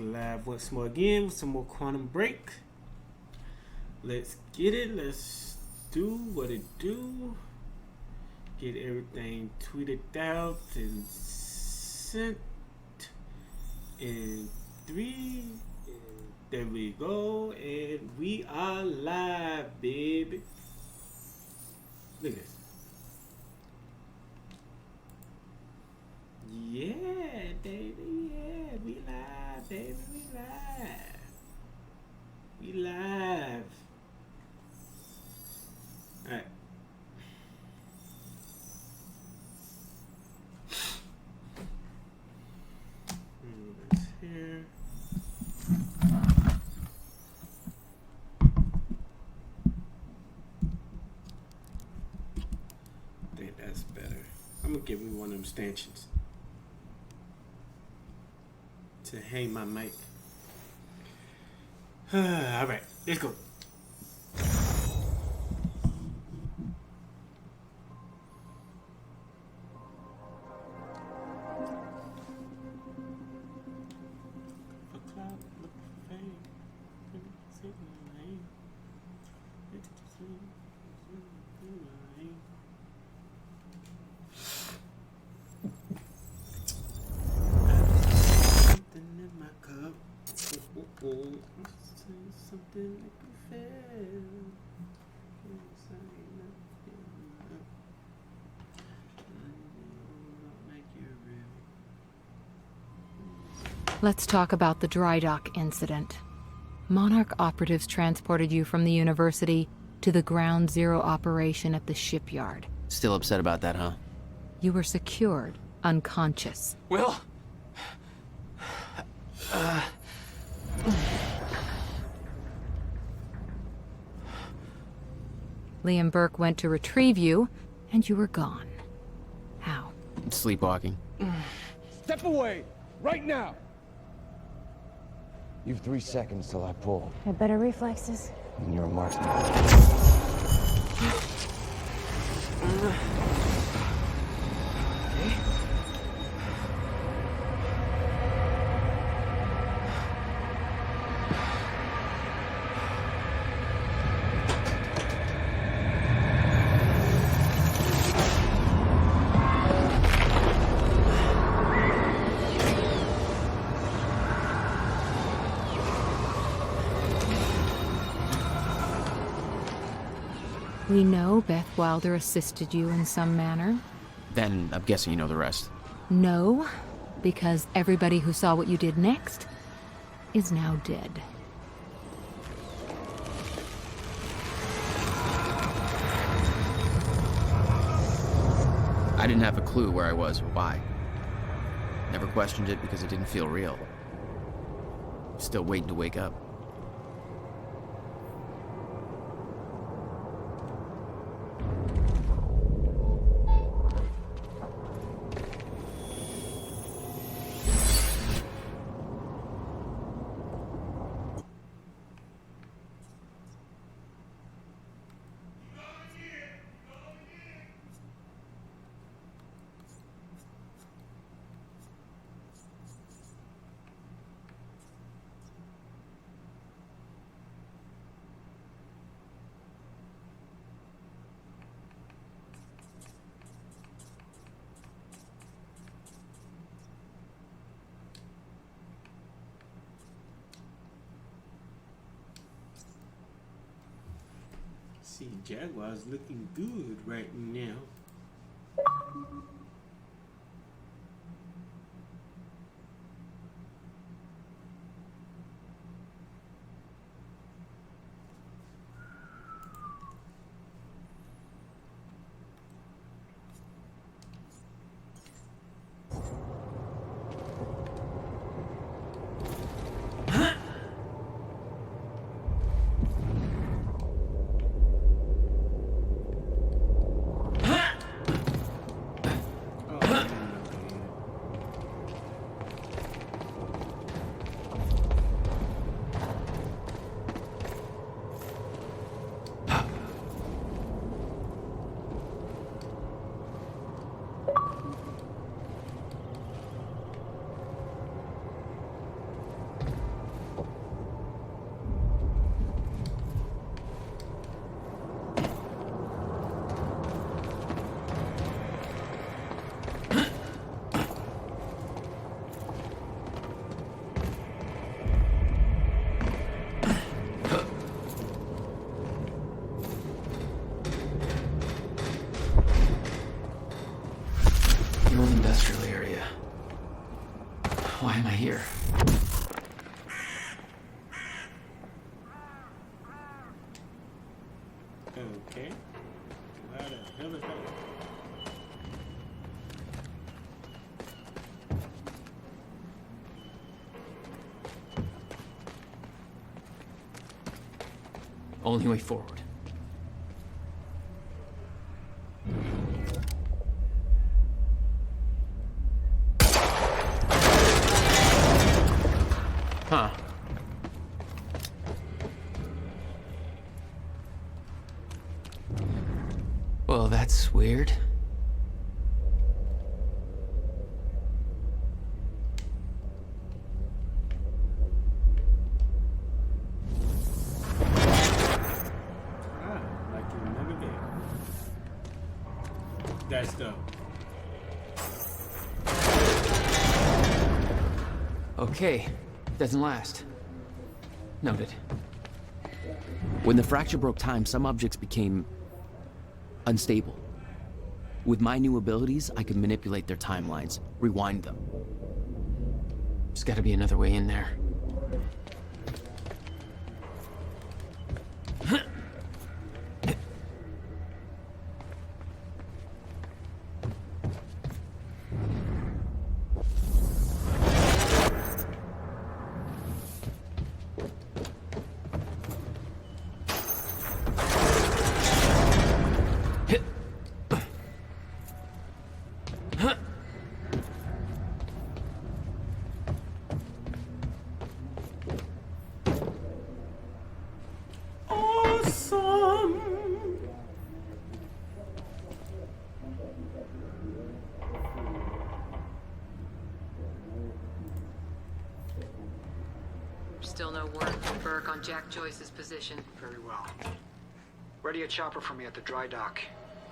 live once more again with some more Quantum Break. Let's get it. Let's do what it do. Get everything tweeted out and sent in 3. And there we go. And we are live, baby. Look at this. Yeah, baby, yeah, we live, baby, we live. We live. Alright. That's here. I think that's better. I'm gonna give me one of them stanchions to hang my mic. Alright, let's go. Let's talk about the dry dock incident. Monarch operatives transported you from the university to the Ground Zero operation at the shipyard. Still upset about that, huh? You were secured, unconscious. Will? Liam Burke went to retrieve you, and you were gone. How? Sleepwalking. Step away! Right now! You've 3 seconds till I pull. Had better reflexes. And you're a marksman. We know Beth Wilder assisted you in some manner. Then I'm guessing you know the rest. No, because everybody who saw what you did next is now dead. I didn't have a clue where I was or why. Never questioned it because it didn't feel real. Still waiting to wake up. See, Jaguar's looking good right now. Okay. How the hell is that? Only way forward. Huh. Well, that's weird. Like you remember that. That's dope. Okay, doesn't last. Noted. When the fracture broke time, some objects became unstable. With my new abilities, I could manipulate their timelines, rewind them. There's gotta be another way in there. Awesome. Still no word from Burke on Jack Joyce's position. Very well. Ready a chopper for me at the dry dock.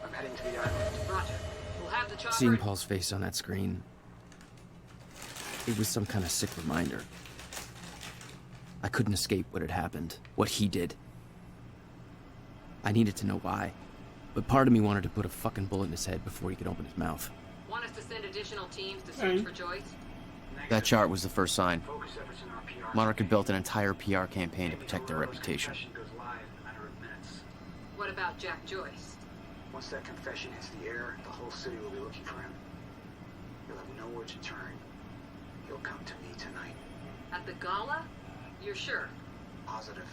I'm heading to the island. Roger. We'll have the chopper. Seeing Paul's face on that screen, it was some kind of sick reminder. I couldn't escape what had happened, what he did. I needed to know why, but part of me wanted to put a fucking bullet in his head before he could open his mouth. Want us to send additional teams to search for Joyce? That chart was the first sign. Focus efforts in our PR. Monarch had built an entire PR campaign to protect their reputation. Confession goes live in a matter of minutes. What about Jack Joyce? Once that confession hits the air, the whole city will be looking for him. He'll have nowhere to turn. He'll come to me tonight. At the gala? You're sure? Positive.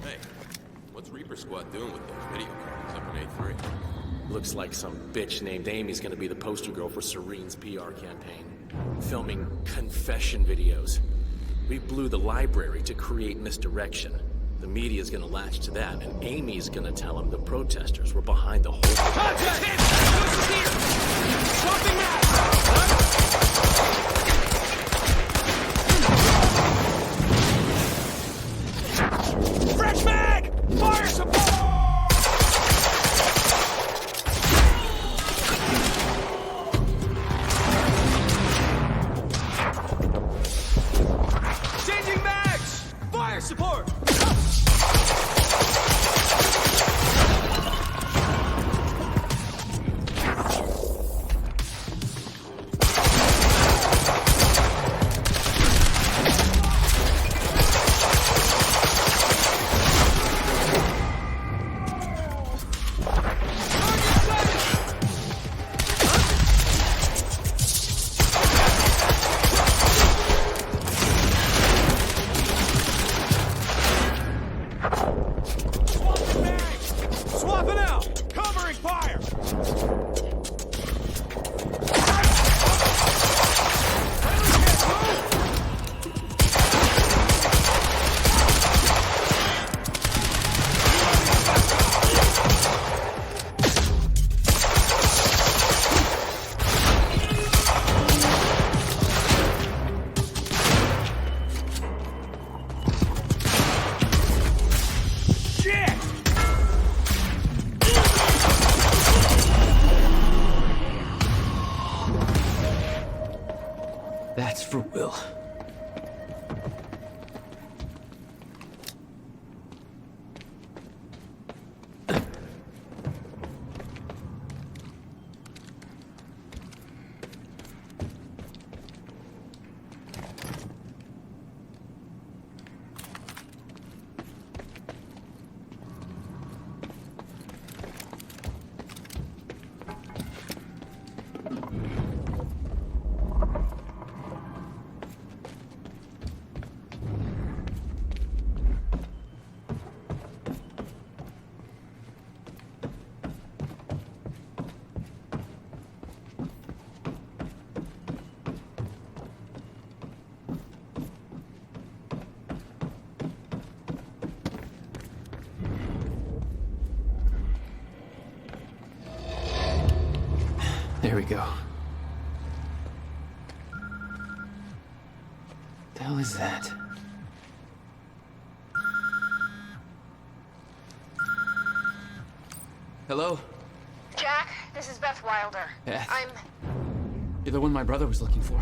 Hey, what's Reaper Squad doing with those video cameras up in A3? Looks like some bitch named Amy's gonna be the poster girl for Serene's PR campaign. Filming confession videos. We blew the library to create misdirection. The media's gonna latch to that, and Amy's gonna tell them the protesters were behind the whole... Contact! Here! Swapping Fresh mag! Fire support! Changing mags! Fire support! for Will. There we go. The hell is that? Hello? Jack, this is Beth Wilder. Beth. You're the one my brother was looking for.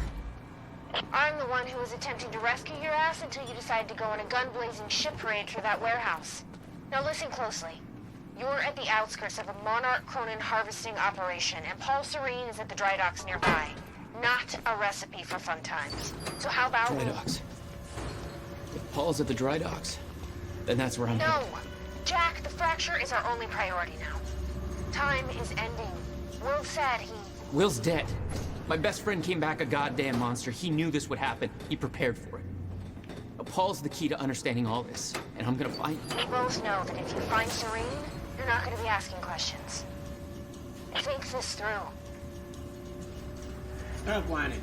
I'm the one who was attempting to rescue your ass until you decided to go on a gun-blazing ship parade for that warehouse. Now listen closely. You're at the outskirts of a Monarch Cronin harvesting operation, and Paul Serene is at the dry docks nearby. Not a recipe for fun times. So how about... Dry docks. If Paul's at the dry docks, then that's where I'm No! headed. Jack, the fracture is our only priority now. Time is ending. Will said he... Will's dead. My best friend came back a goddamn monster. He knew this would happen. He prepared for it. Paul's the key to understanding all this, and I'm gonna find him. We both know that if you find Serene, you're not going to be asking questions. Think this through. Stop whining.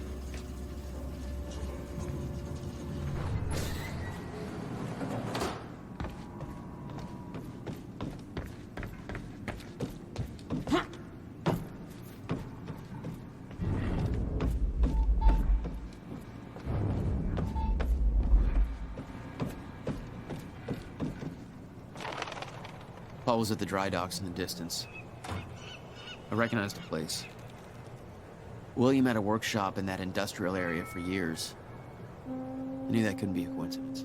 Paul was at the dry docks in the distance. I recognized the place. William had a workshop in that industrial area for years. I knew that couldn't be a coincidence.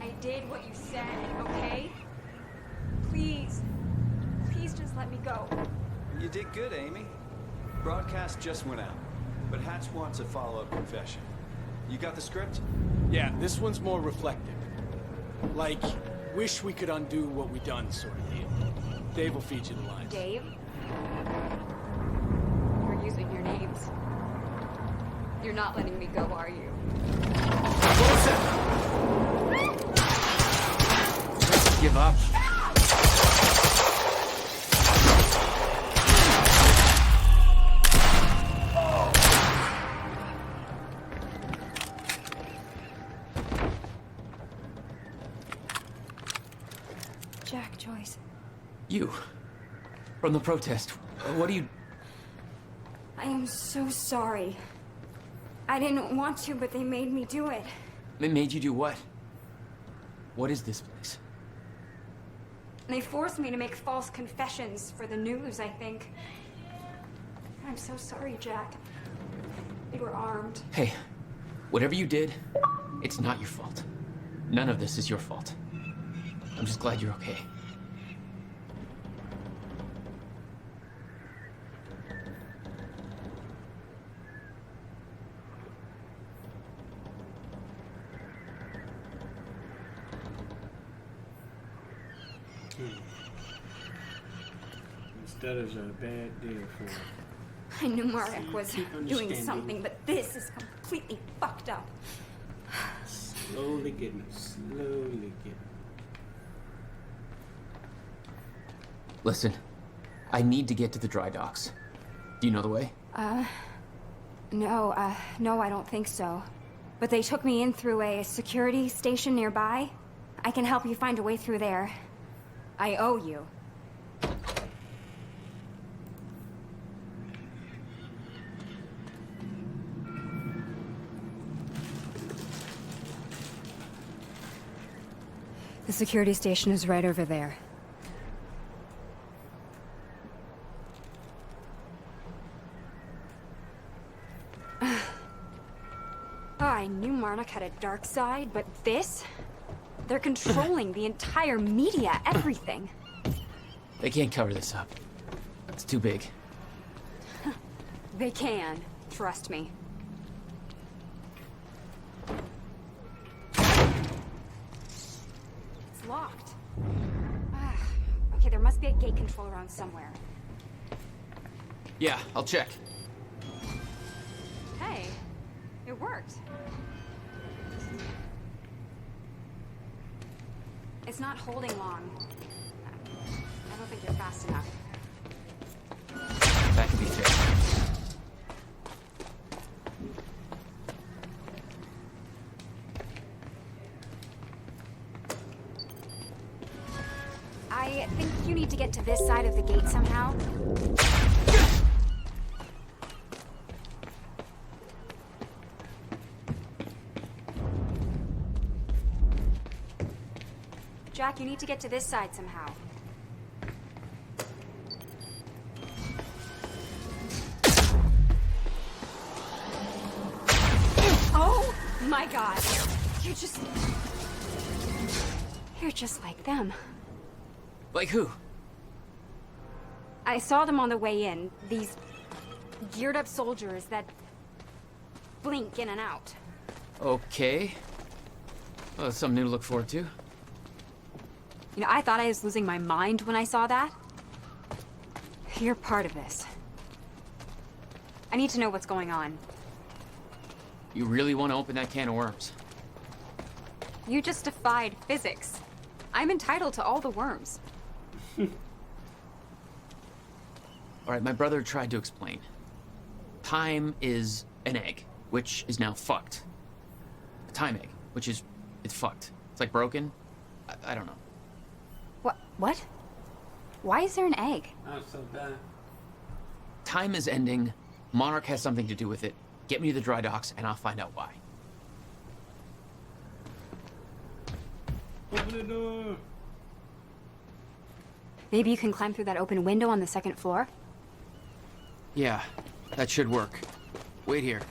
I did what you said, okay? Please. Please just let me go. You did good, Amy. Broadcast just went out, but Hatch wants a follow-up confession. You got the script? Yeah, this one's more reflective. Like, wish we could undo what we done sort of deal. Dave will feed you the lines. Dave? You're using your names. You're not letting me go, are you? What was that? Give up. Jack, Joyce. You. From the protest. What do you... I am so sorry. I didn't want to, but they made me do it. It made you do what? What is this place? They forced me to make false confessions for the news, I think. I'm so sorry, Jack. They were armed. Hey, whatever you did, it's not your fault. None of this is your fault. I'm just glad you're okay. Stutter's a bad deal for him. I knew Marek was Keep doing understanding. something, but this is completely fucked up. Slowly getting him. Slowly getting him. Listen, I need to get to the dry docks. Do you know the way? No, I don't think so. But they took me in through a security station nearby. I can help you find a way through there. I owe you. The security station is right over there. Oh, I knew Monarch had a dark side, but this? They're controlling the entire media, everything. They can't cover this up. It's too big. They can. Trust me. It's locked. Okay, there must be a gate control around somewhere. Yeah, I'll check. Hey, it worked. It's not holding long. I don't think you're fast enough. That could be fixed. I think you need to get to this side of the gate somehow. Jack, you need to get to this side somehow. Oh my god. You're just like them. Like who? I saw them on the way in. These geared up soldiers that blink in and out. Okay. Well, that's something new to look forward to. You know, I thought I was losing my mind when I saw that. You're part of this. I need to know what's going on. You really want to open that can of worms? You just defied physics. I'm entitled to all the worms. All right, my brother tried to explain. Time is an egg, which is now fucked. A time egg, which is... it's fucked. It's like broken. I don't know. What? Why is there an egg? Oh, so bad. Time is ending. Monarch has something to do with it. Get me to the dry docks, and I'll find out why. Open the door. Maybe you can climb through that open window on the second floor? Yeah, that should work. Wait here.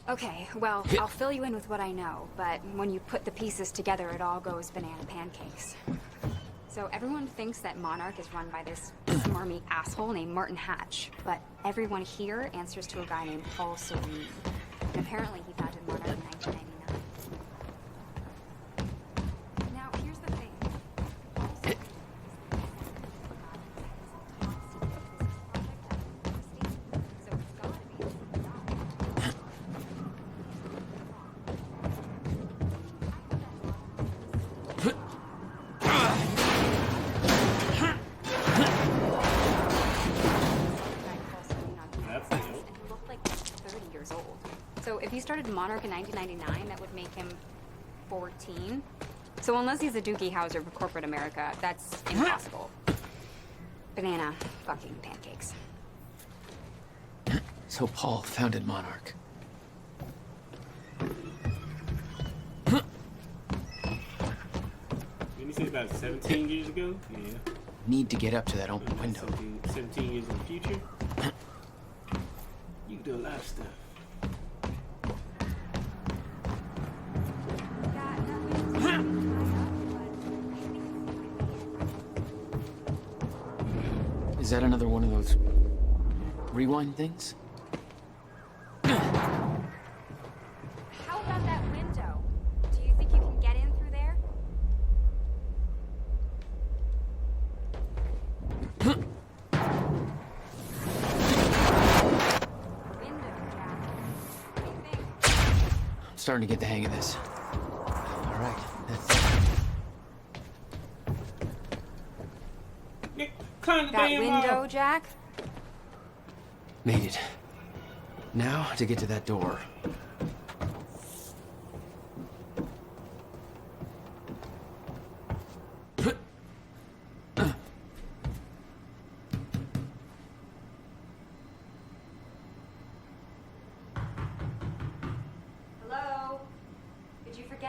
Okay, well, I'll fill you in with what I know, but when you put the pieces together, it all goes banana pancakes. So everyone thinks that Monarch is run by this smarmy asshole named Martin Hatch, but everyone here answers to a guy named Paul Serene. And apparently he founded Monarch in 1999. Now, here's the thing. Paul Serene so it's gotta be a So if he started Monarch in 1999, that would make him 14. So unless he's a Doogie Howser of corporate America, that's impossible. Banana fucking pancakes. So Paul founded Monarch. Didn't you say about 17 years ago? Yeah. Need to get up to that open window. 17 years in the future? You can do a lot of stuff. Is that another one of those rewind things? How about that window? Do you think you can get in through there? Window, Jack. What do you think? I'm starting to get the hang of this. All right, that's... Climb the That damn window, wall. Jack? Made it. Now to get to that door.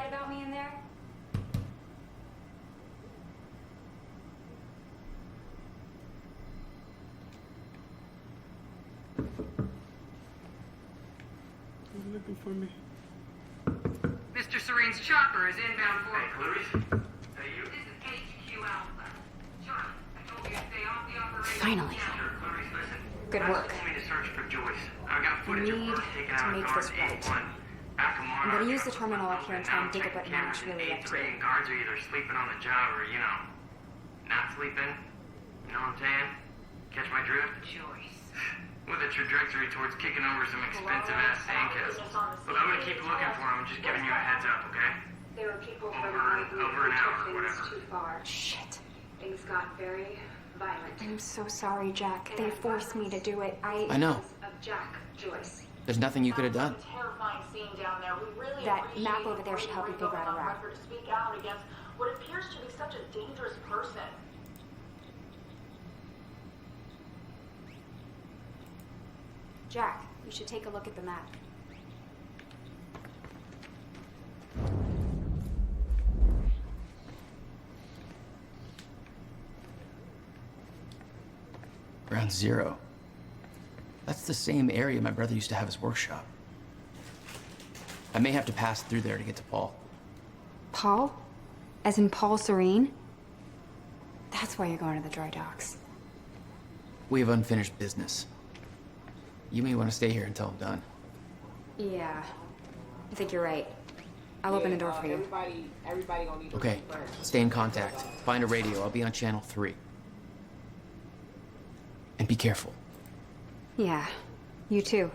about me in there? You looking for me? Mr. Serene's chopper is inbound for... Hey, Clarice. Hey, you. This is HQ Alpha. Charlie, I told you to stay off the operation. Finally. Sure, Clarice, listen. Good work. Told me to search for Joyce. I've got footage of need her taken to out of make guards this at right. A1. After I'm Monarch gonna use the was terminal up open, here and now try and I'm dig up what checking Nash cameras in really up A3 to. and guards are either sleeping on the job or, not sleeping. You know what I'm saying? Catch my drift? Joyce. With a trajectory towards kicking over some expensive-ass sandcastles. Look, I'm gonna keep looking for him. Just giving you a heads up, okay? There were people from Over my group an who hour, took things whatever. too far. Shit. Things got very violent. I'm so sorry, Jack. They forced me to do it. I know. Of Jack Joyce. There's nothing you could have done. Terrifying scene down there. We really That appreciate map over there should help you figure out a route. to speak out against what appears to be such a dangerous person. Jack, you should take a look at the map. Ground Zero. That's the same area my brother used to have his workshop. I may have to pass through there to get to Paul. Paul? As in Paul Serene? That's why you're going to the dry docks. We have unfinished business. You may want to stay here until I'm done. Yeah. I think you're right. I'll open the door for you. Everybody gonna need Okay, stay in contact. Find a radio. I'll be on channel 3. And be careful. Yeah. You too.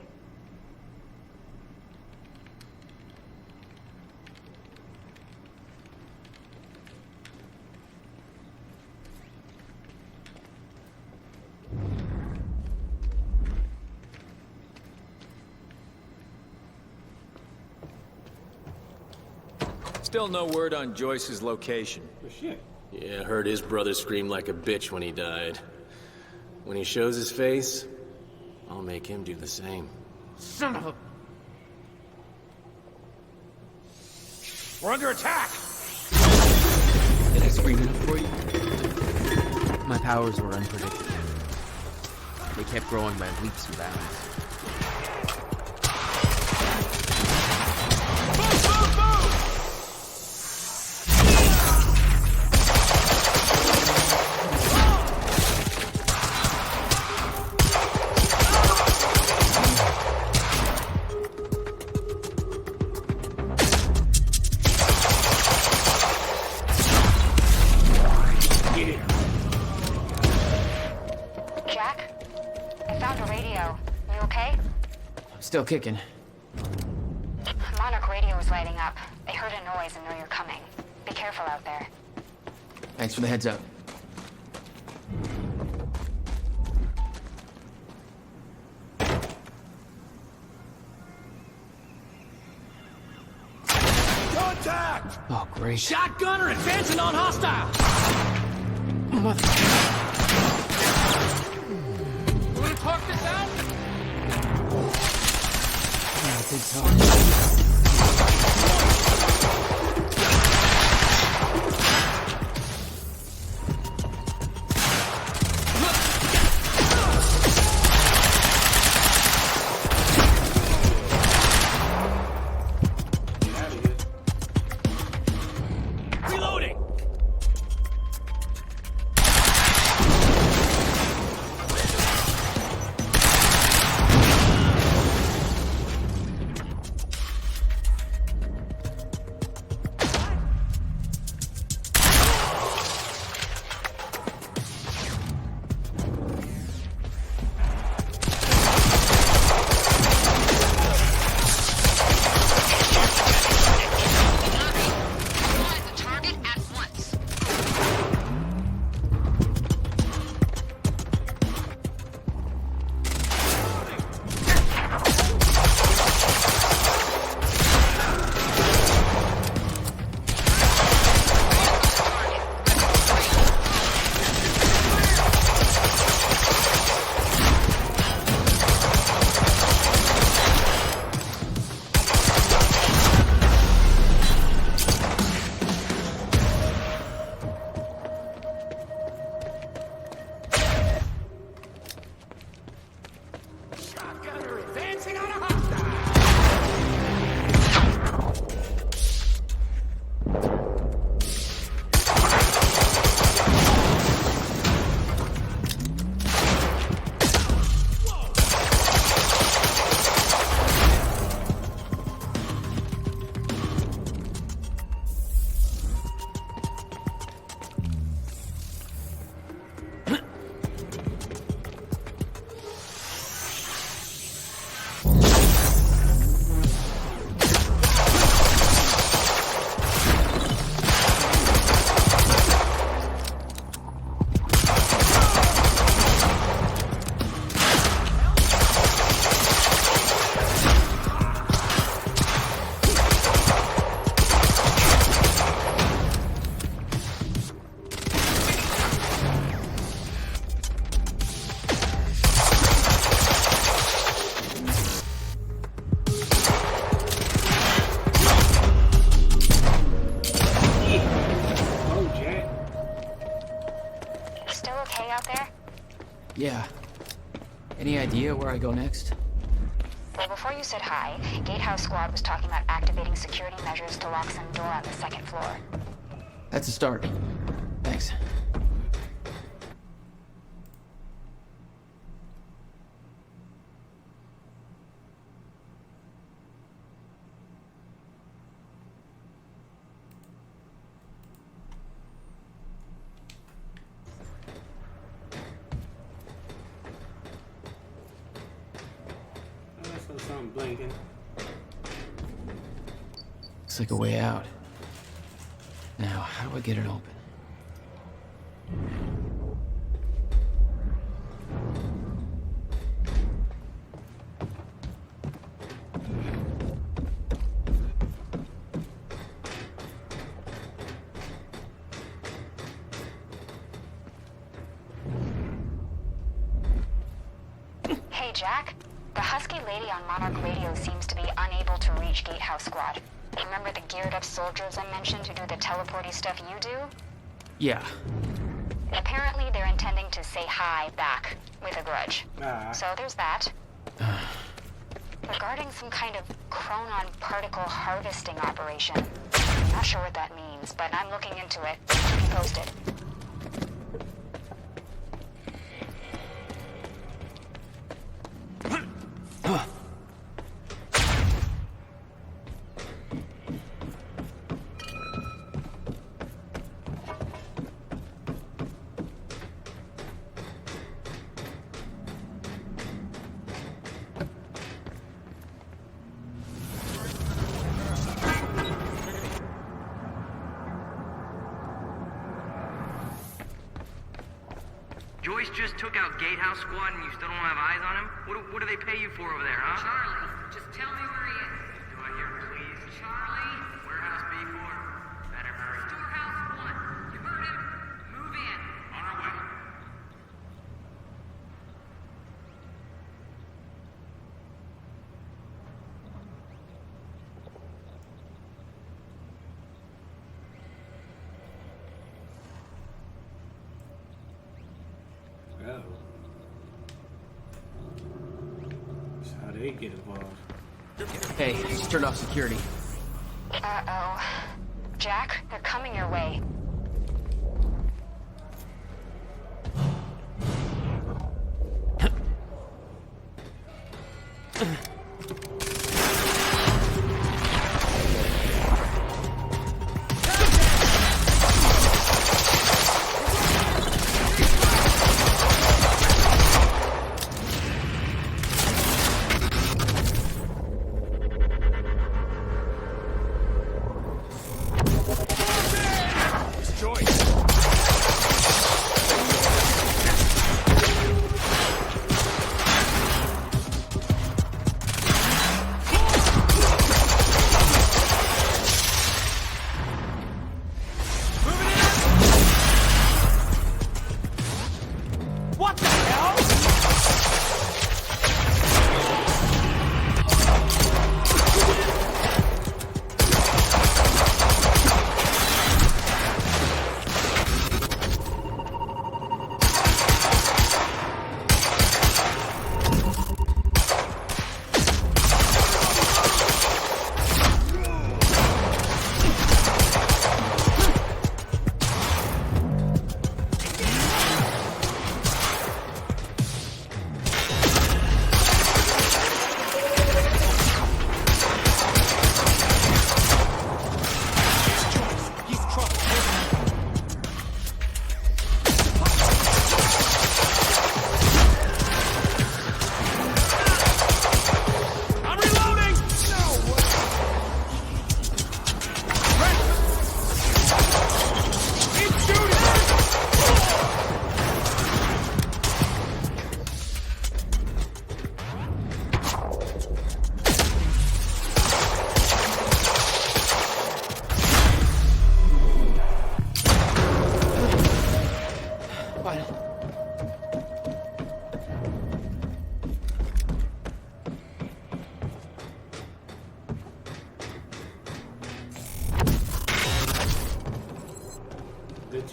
Still no word on Joyce's location. Oh, shit. Yeah, I heard his brother scream like a bitch when he died. When he shows his face, I'll make him do the same. Son of a... We're under attack! Did I scream enough for you? My powers were unpredictable. They kept growing by leaps and bounds. Jack? I found a radio. You okay? Still kicking. Monarch radio is lighting up. They heard a noise and know you're coming. Be careful out there. Thanks for the heads up. Contact! Oh, great. Shotgunner advancing on hostile! Mother... You wanna talk this out? I think so. Reloading! Yeah. Any idea where I go next? Well, before you said hi, Gatehouse Squad was talking about activating security measures to lock some door on the second floor. That's a start. Thanks. Something blinking. Looks like a way out. Now, how do I get it open? Hey, Jack. The husky lady on Monarch Radio seems to be unable to reach Gatehouse Squad. Remember the geared-up soldiers I mentioned who do the teleporty stuff you do? Yeah. Apparently they're intending to say hi back, with a grudge. So there's that. Regarding some kind of chronon particle harvesting operation. I'm not sure what that means, but I'm looking into it. Keep you posted. Joyce just took out Gatehouse Squad and you still don't have eyes on him? What do they pay you for over there, huh? Charlie, just tell me where he is. Do I hear please? Charlie? Warehouse B4. Better hurry. Storehouse 1. You heard him. Move in. On our way. Oh. That's how they get involved. Hey, just turned off security. Uh-oh. Jack, they're coming your way.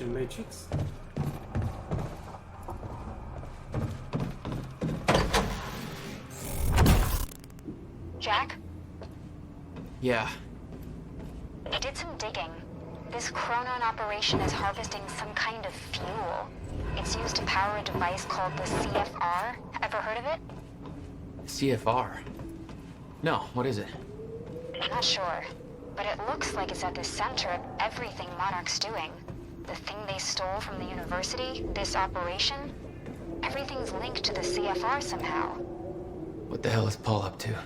Matrix. Jack? Yeah. I did some digging. This Chronon operation is harvesting some kind of fuel. It's used to power a device called the CFR. Ever heard of it? CFR? No, what is it? I'm not sure, but it looks like it's at the center of everything Monarch's doing. The thing they stole from the university, this operation, everything's linked to the CFR somehow. What the hell is Paul up to?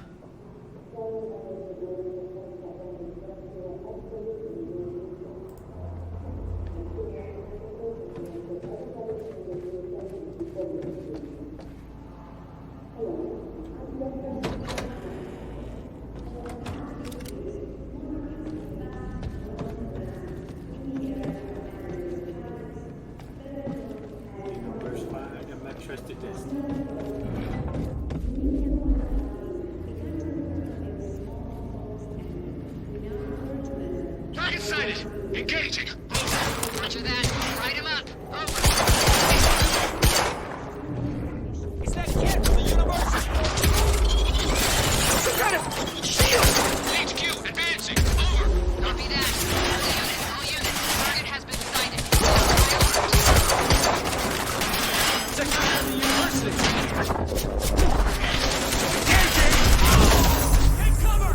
Trusted this. Target sighted. Engaging. Over. Roger that. Write him up. Over. Is that kid from the university? Some kind of shield. HQ advancing. Over. Copy that. All units. Target has been sighted. It's a guy from the university. Take cover.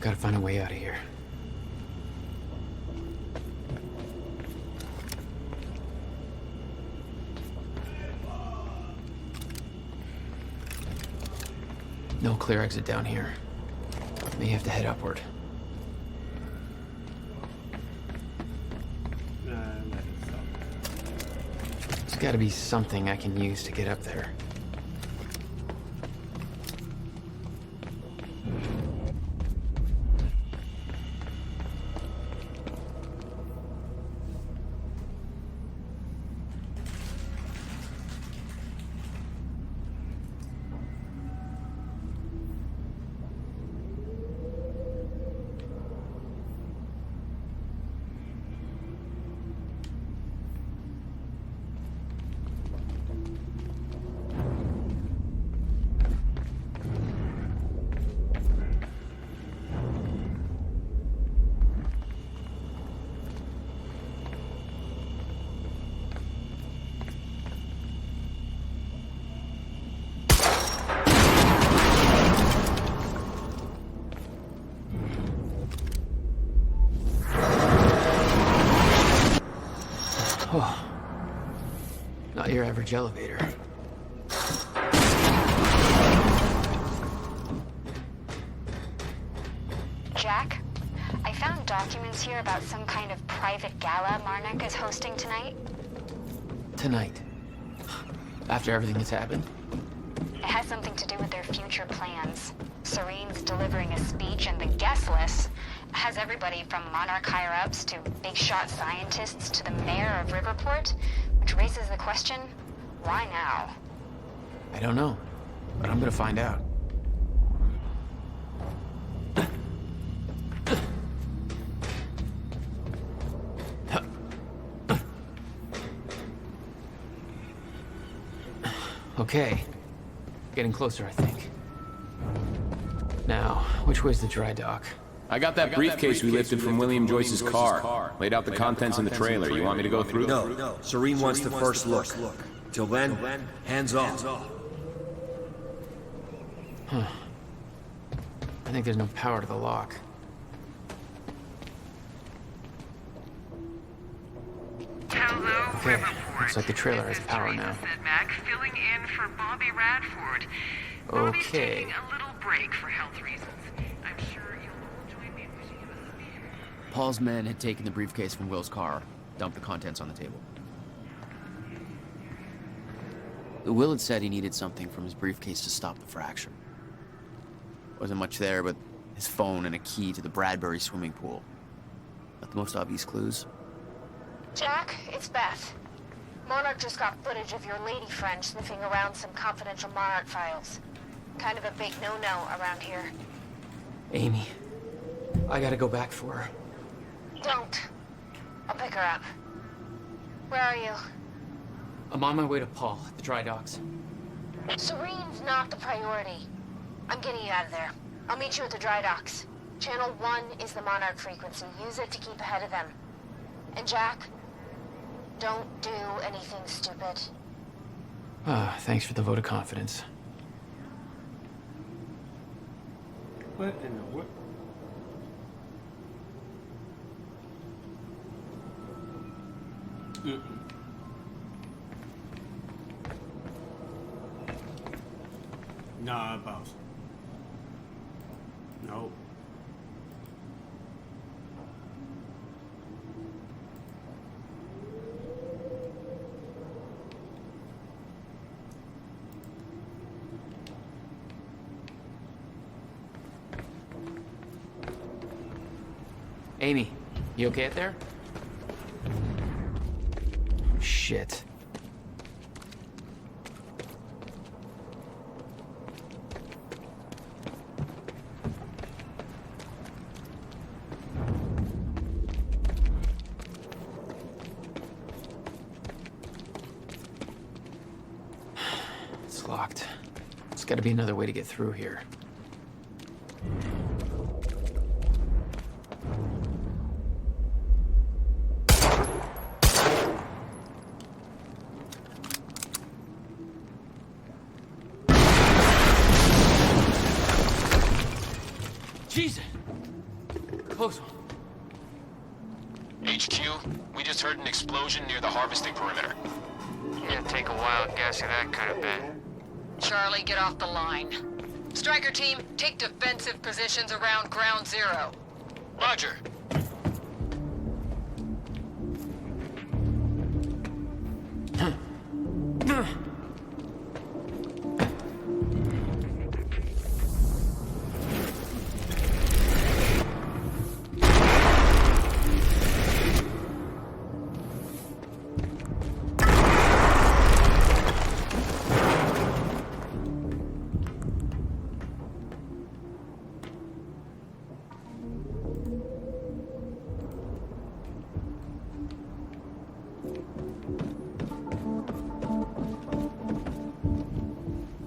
Gotta find a way out of here. No clear exit down here. May have to head upward. There's gotta be something I can use to get up there. Oh, not your average elevator. Jack, I found documents here about some kind of private gala Marnik is hosting tonight. Tonight. After everything that's happened? It has something to do with their future plans. Serene's delivering a speech, and the guest list has everybody from Monarch higher-ups to big-shot scientists to the mayor of Riverport, which raises the question, why now? I don't know, but I'm gonna find out. Okay. Getting closer, I think. Now, which way's the dry dock? I got that briefcase we lifted from William Joyce's car. Laid out the contents in the trailer. You want me to go through? No. Serene wants the first look. Till then, hands off. Huh. I think there's no power to the lock. Hello, Okay, looks like the trailer has power now. Said Mac, filling in for Bobby Radford. Bobby's Okay. taking a little break for health reasons. I'm sure you'll all join me in wishing him a speedy. Paul's men had taken the briefcase from Will's car, dumped the contents on the table. Will had said he needed something from his briefcase to stop the fracture. Wasn't much there, but his phone and a key to the Bradbury swimming pool. Not the most obvious clues. Jack, it's Beth. Monarch just got footage of your lady friend sniffing around some confidential Monarch files. Kind of a big no-no around here. Amy, I gotta go back for her. Don't. I'll pick her up. Where are you? I'm on my way to Paul at the dry docks. Serene's not the priority. I'm getting you out of there. I'll meet you at the dry docks. Channel 1 is the Monarch frequency. Use it to keep ahead of them. And Jack, don't do anything stupid. Thanks for the vote of confidence. What in the what? Nah, boss. Nope. Amy, you okay out there? Oh, shit. It's locked. There's gotta be another way to get through here. Jesus! Close one. HQ, we just heard an explosion near the harvesting perimeter. Yeah, take a wild guess who that could have been. Charlie, get off the line. Striker team, take defensive positions around ground zero. Roger.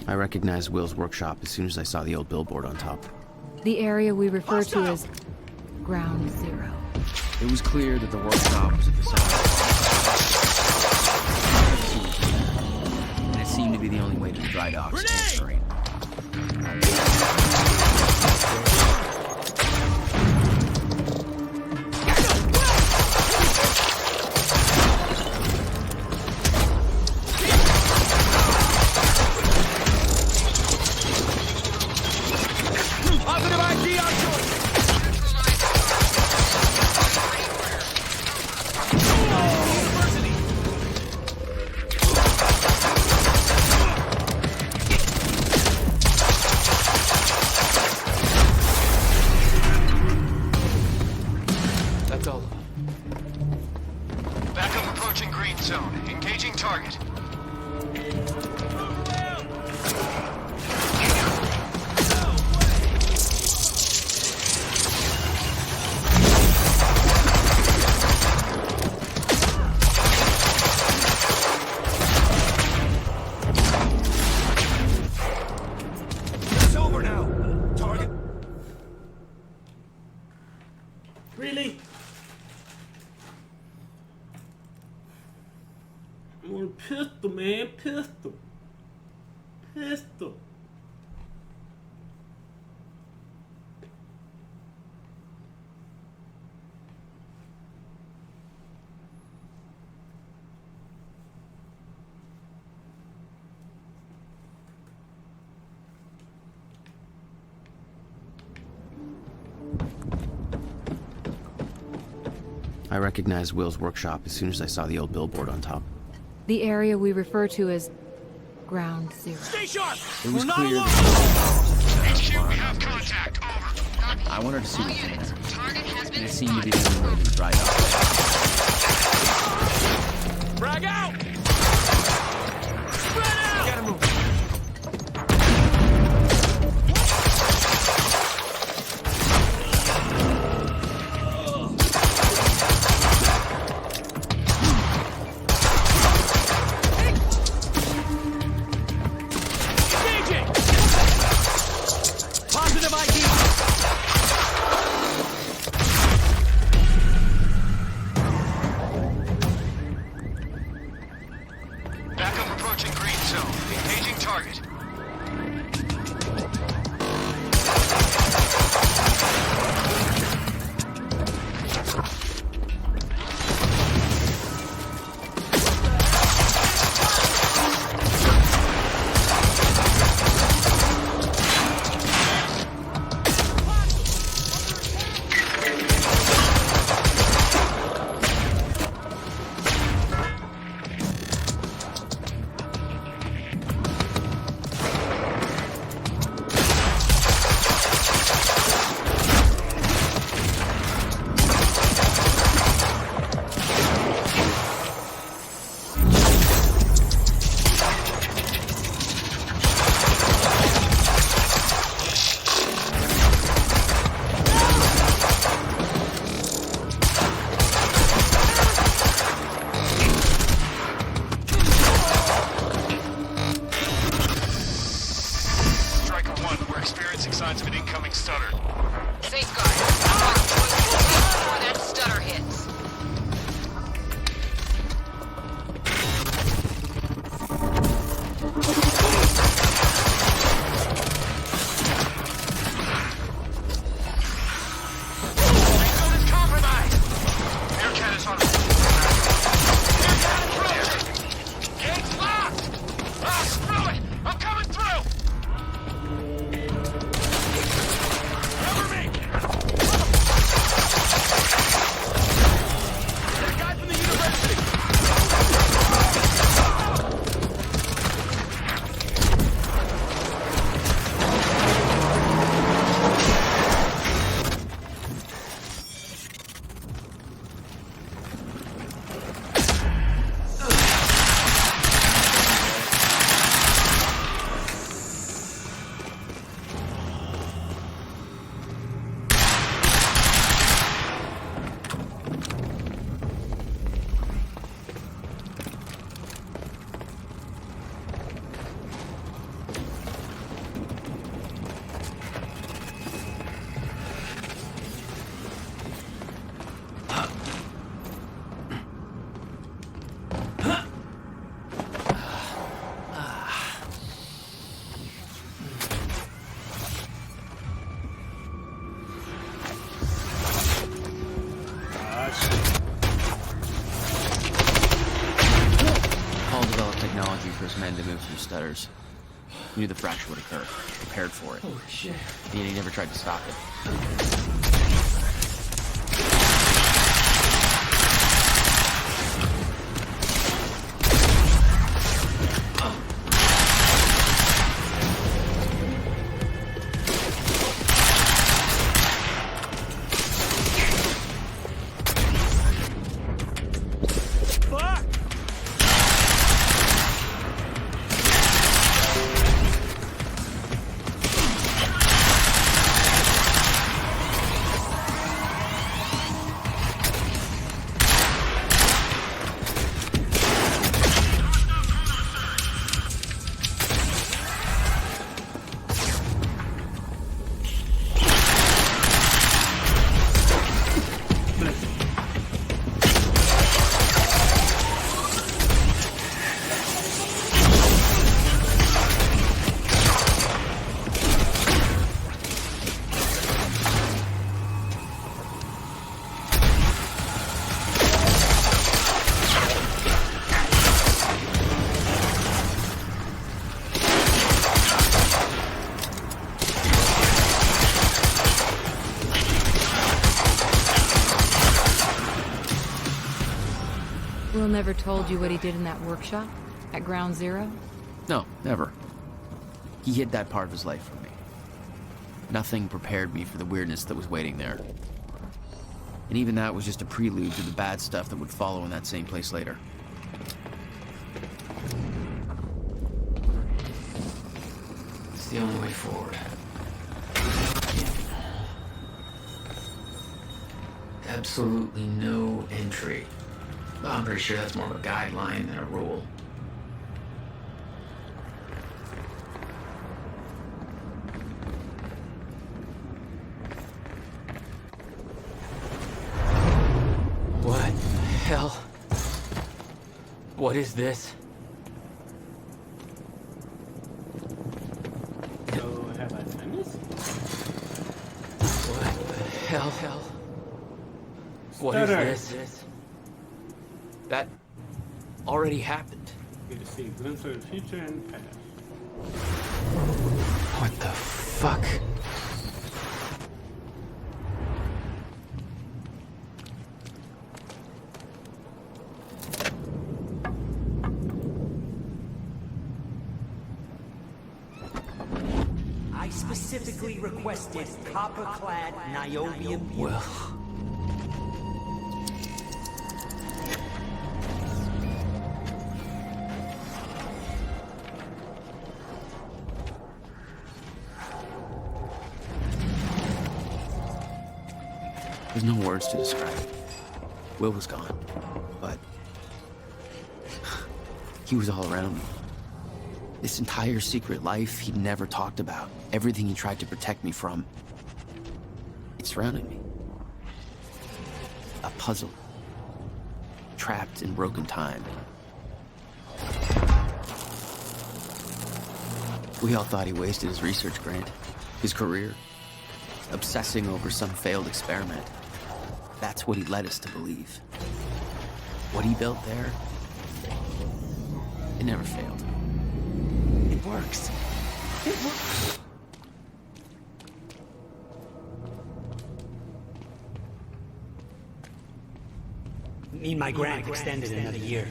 I recognized Will's workshop as soon as I saw the old billboard on top. The area we refer to as Ground Zero. It was clear that the workshop was at the center. And it seemed to be the only way to the dry docks. Positive ID on shore! That's all. Backup approaching green zone. Engaging target. I want a pistol, man. Pistol. Pistol. I recognized Will's workshop as soon as I saw the old billboard on top. The area we refer to as Ground Zero. Stay sharp! It was clear. HQ, we have contact. Over. I wanted to see All the units, target has been and it seemed to be the only way to the dry dock. Frag out! Spread out! Gotta move. Positive ID! Backup approaching green zone. Engaging target. Striker 1, we're experiencing signs of an incoming stutter. Safeguard. Before that stutter hits. Zone is compromised. Aircat is on. Aircat approaching. Gate's locked. Ah, screw it. I'm coming through. Cover me. That guy from the university. Paul developed technology for his men to move through stutters. He knew the fracture would occur, prepared for it. Oh shit. Yet he never tried to stop it. Fuck! Will never told you what he did in that workshop at Ground Zero? No, never. He hid that part of his life from me. Nothing prepared me for the weirdness that was waiting there. And even that was just a prelude to the bad stuff that would follow in that same place later. It's the only way forward. Absolutely no entry. Well, I'm pretty sure that's more of a guideline than a rule. What the hell? What is this? So, have I done this? What the hell? What Stutter. is this? That already happened. Get to see a glimpse of the future and past. What the fuck? I specifically requested copper-clad Niobian. Well. There's no words to describe it. Will was gone, but he was all around me. This entire secret life he'd never talked about, everything he tried to protect me from, it surrounded me. A puzzle, trapped in broken time. We all thought he wasted his research grant, his career, obsessing over some failed experiment. That's what he led us to believe. What he built there, it never failed. It works. It works. Need my grant extended another year.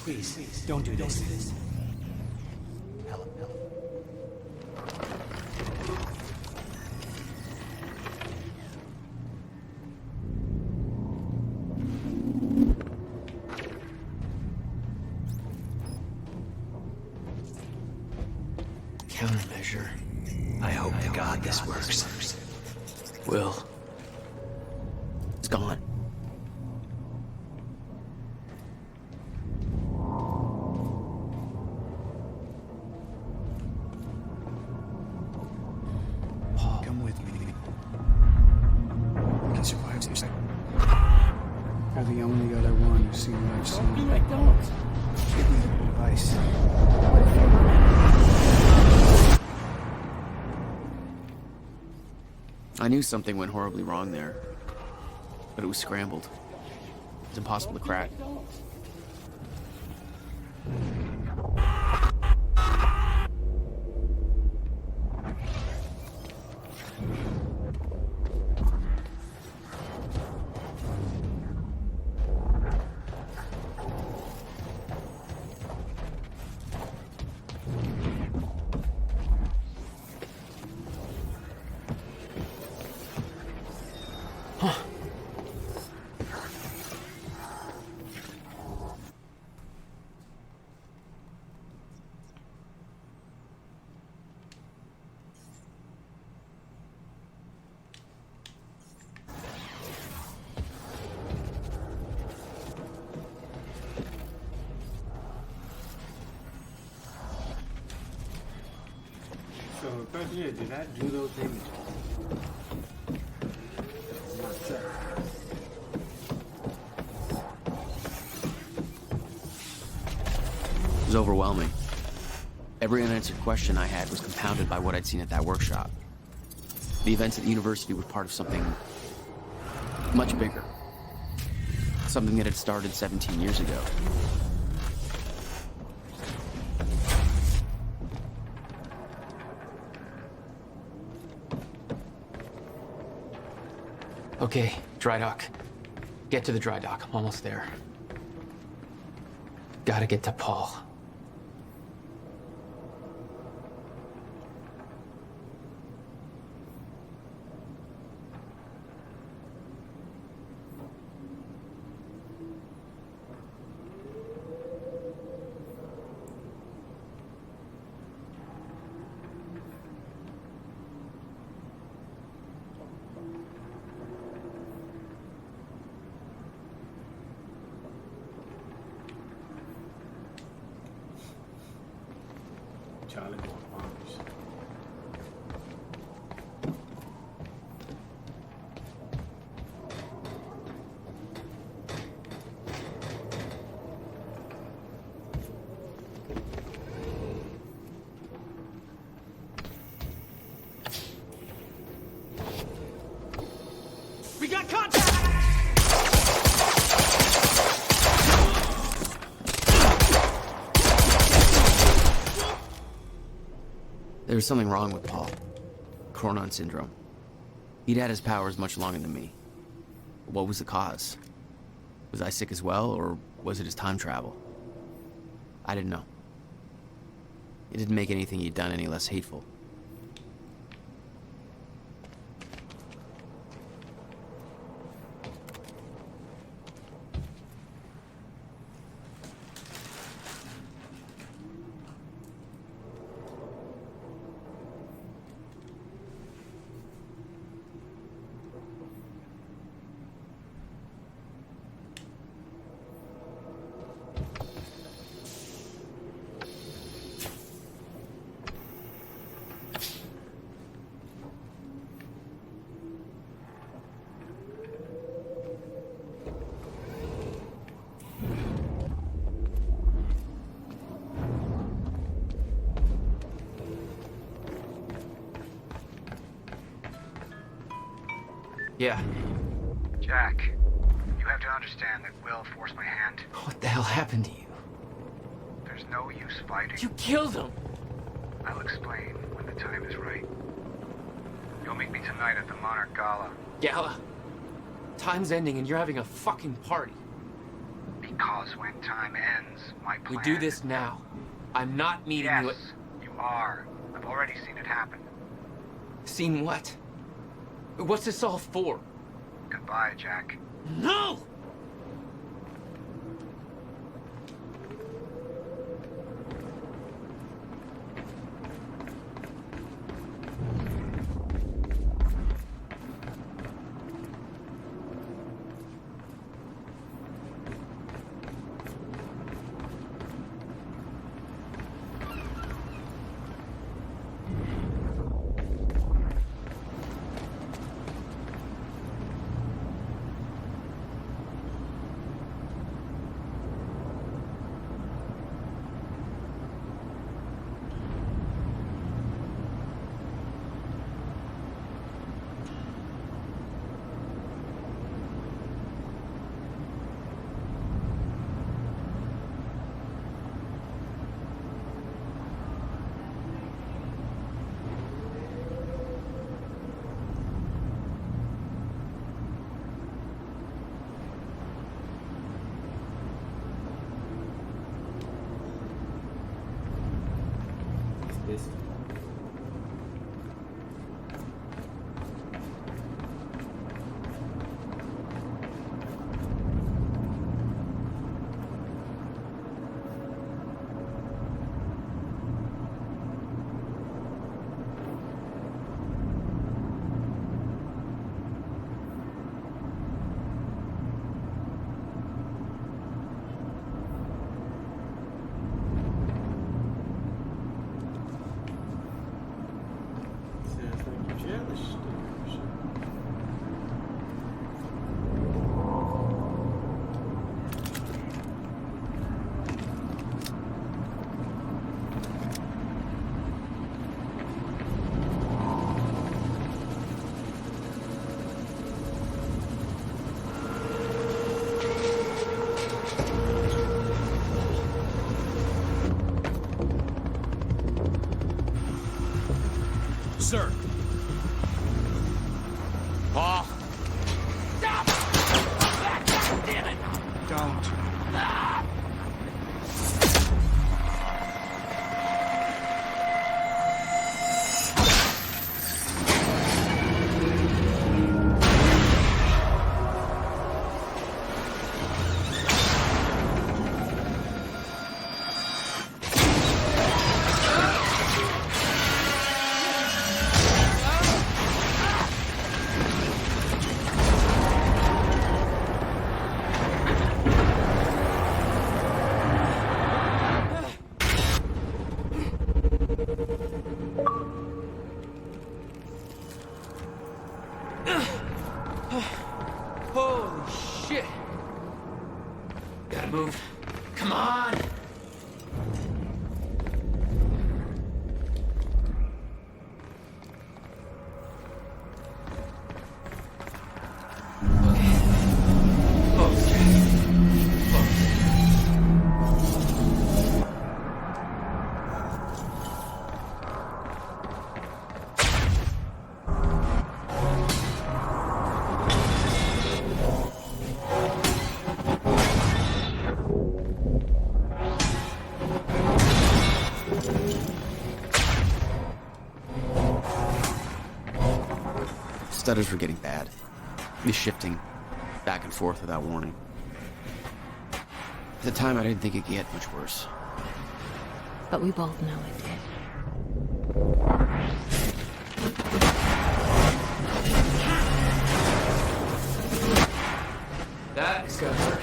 Please, don't do this. Countermeasure. I hope to God this works. Will. It's gone. Come with me. We can survive this. You're the only other one who's seen what I've seen. Be like dogs. Give me advice. I knew something went horribly wrong there, but it was scrambled. It was impossible to crack. So, the question is, did I do those things? It was overwhelming. Every unanswered question I had was compounded by what I'd seen at that workshop. The events at the university were part of something much bigger. Something that had started 17 years ago. Okay, dry dock. Get to the dry dock. I'm almost there. Gotta get to Paul. Charlie going bonkers. We got contact! There was something wrong with Paul. Cronon syndrome. He'd had his powers much longer than me. What was the cause? Was I sick as well, or was it his time travel? I didn't know. It didn't make anything he'd done any less hateful. Yeah. Jack, you have to understand that Will forced my hand. What the hell happened to you? There's no use fighting. You killed him! I'll explain when the time is right. You'll meet me tonight at the Monarch Gala. Gala? Time's ending and you're having a fucking party. Because when time ends, my plan... We do this now. I'm not meeting you at... Yes, you are. I've already seen it happen. Seen what? What's this all for? Goodbye, Jack. No! This. Sir. Paul. Stop! Damn it! Don't. move. Come on! Stutters were getting bad. The shifting back and forth without warning. At the time, I didn't think it'd get much worse. But we both know it did. That is gonna hurt.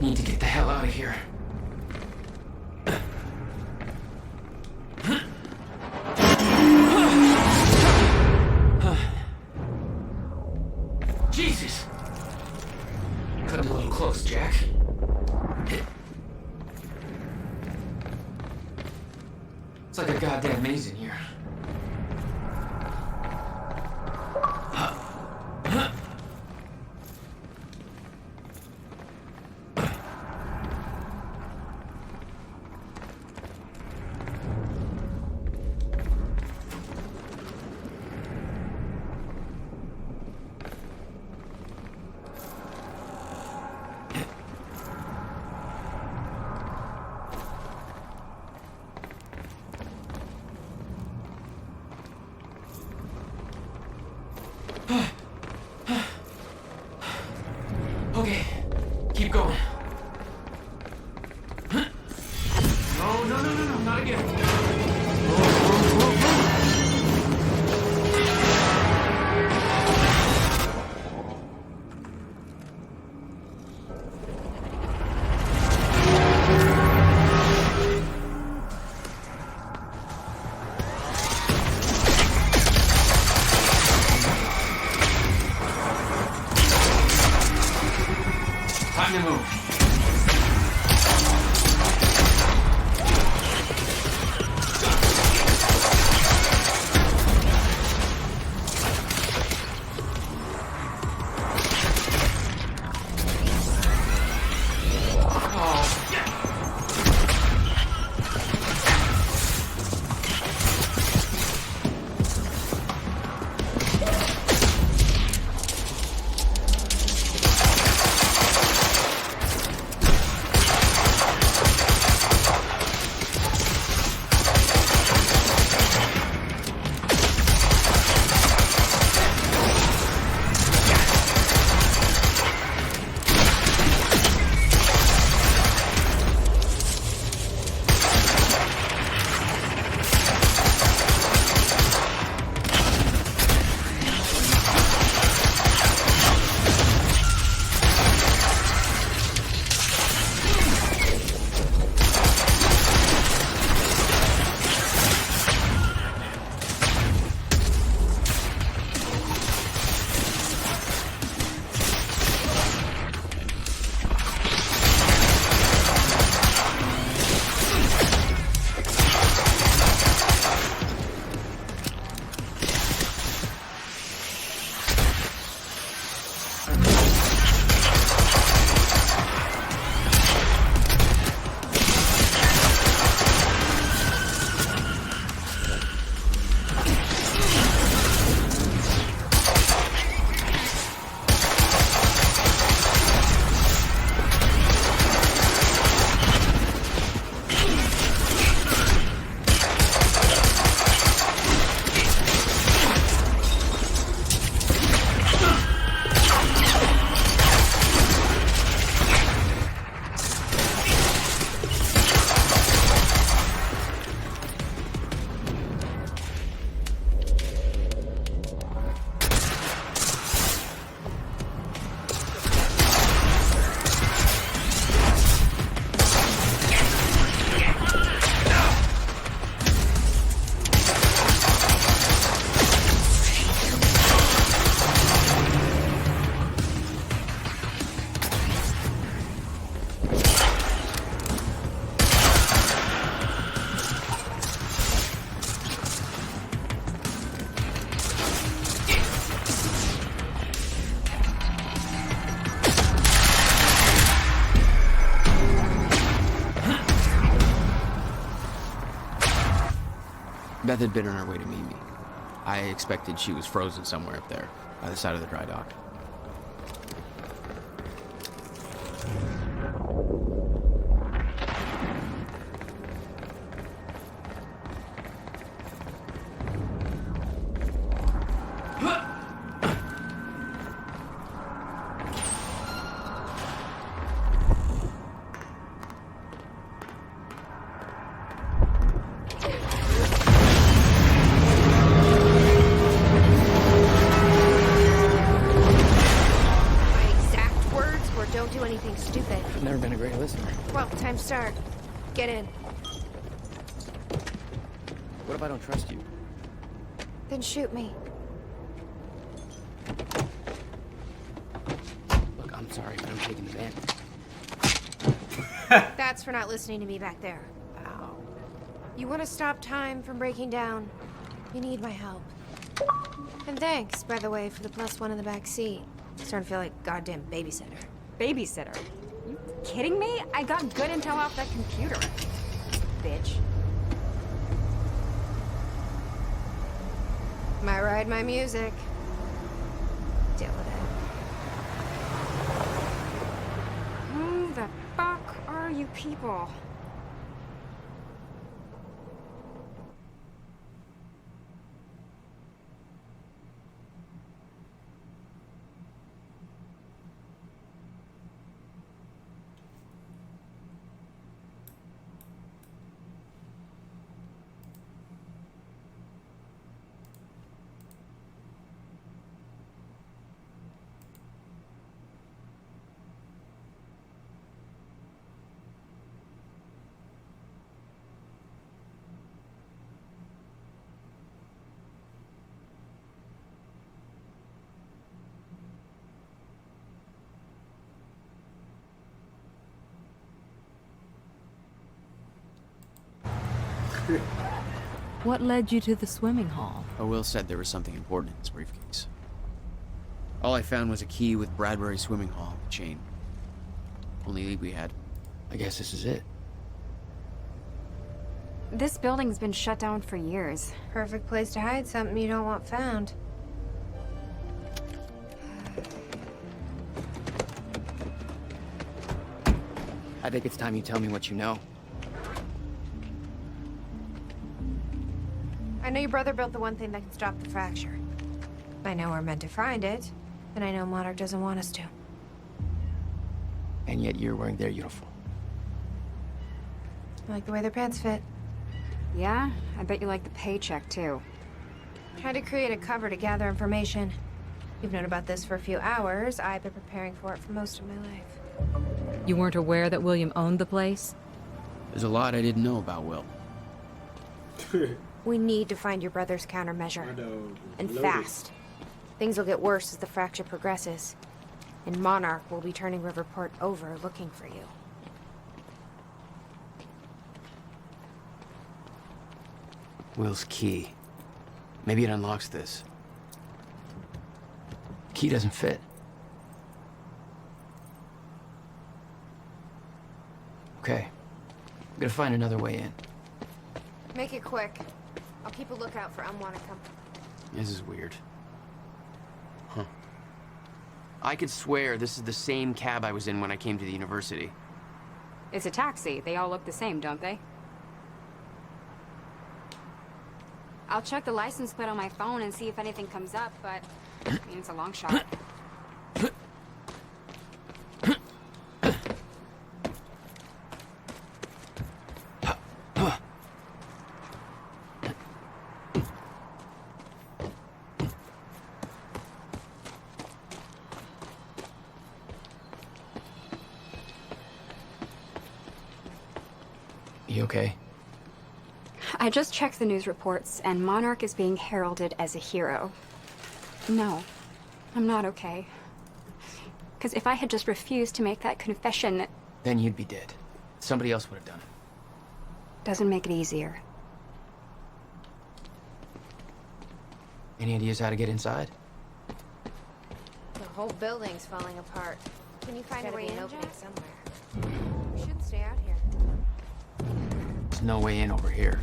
Need to get the hell out of here. Jesus! Cut him a little close, Jack. It's like a goddamn maze in here. Okay, keep going. No, not again. Beth had been on her way to meet me. I expected she was frozen somewhere up there, by the side of the dry dock. Start. Get in. What if I don't trust you? Then shoot me. Look, I'm sorry, but I'm taking the van. That's for not listening to me back there. Ow. You want to stop time from breaking down? You need my help. And thanks, by the way, for the +1 in the back seat. Starting to feel like goddamn babysitter. Babysitter? You kidding me? I got good intel off that computer. Bitch. My ride, my music. Deal with it. Who the fuck are you people? What led you to the swimming hall? Will said there was something important in his briefcase. All I found was a key with Bradbury Swimming Hall, the chain. Only lead we had. I guess this is it. This building's been shut down for years. Perfect place to hide something you don't want found. I think it's time you tell me what you know. I know your brother built the one thing that can stop the fracture. I know we're meant to find it, and I know Monarch doesn't want us to. And yet you're wearing their uniform. I like the way their pants fit. Yeah? I bet you like the paycheck, too. Tried to create a cover to gather information. You've known about this for a few hours. I've been preparing for it for most of my life. You weren't aware that William owned the place? There's a lot I didn't know about Will. We need to find your brother's countermeasure. And fast. Things will get worse as the fracture progresses. And Monarch will be turning Riverport over looking for you. Will's key. Maybe it unlocks this. Key doesn't fit. Okay. I'm gonna find another way in. Make it quick. I'll keep a lookout for unwanted company. This is weird. Huh. I could swear this is the same cab I was in when I came to the university. It's a taxi. They all look the same, don't they? I'll check the license plate on my phone and see if anything comes up, but I mean, it's a long shot. You okay? I just checked the news reports, and Monarch is being heralded as a hero. No, I'm not okay. Because if I had just refused to make that confession... Then you'd be dead. Somebody else would have done it. Doesn't make it easier. Any ideas how to get inside? The whole building's falling apart. Can you find a way in opening somewhere? We shouldn't stay out here. There's no way in over here.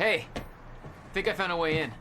Hey, think I found a way in.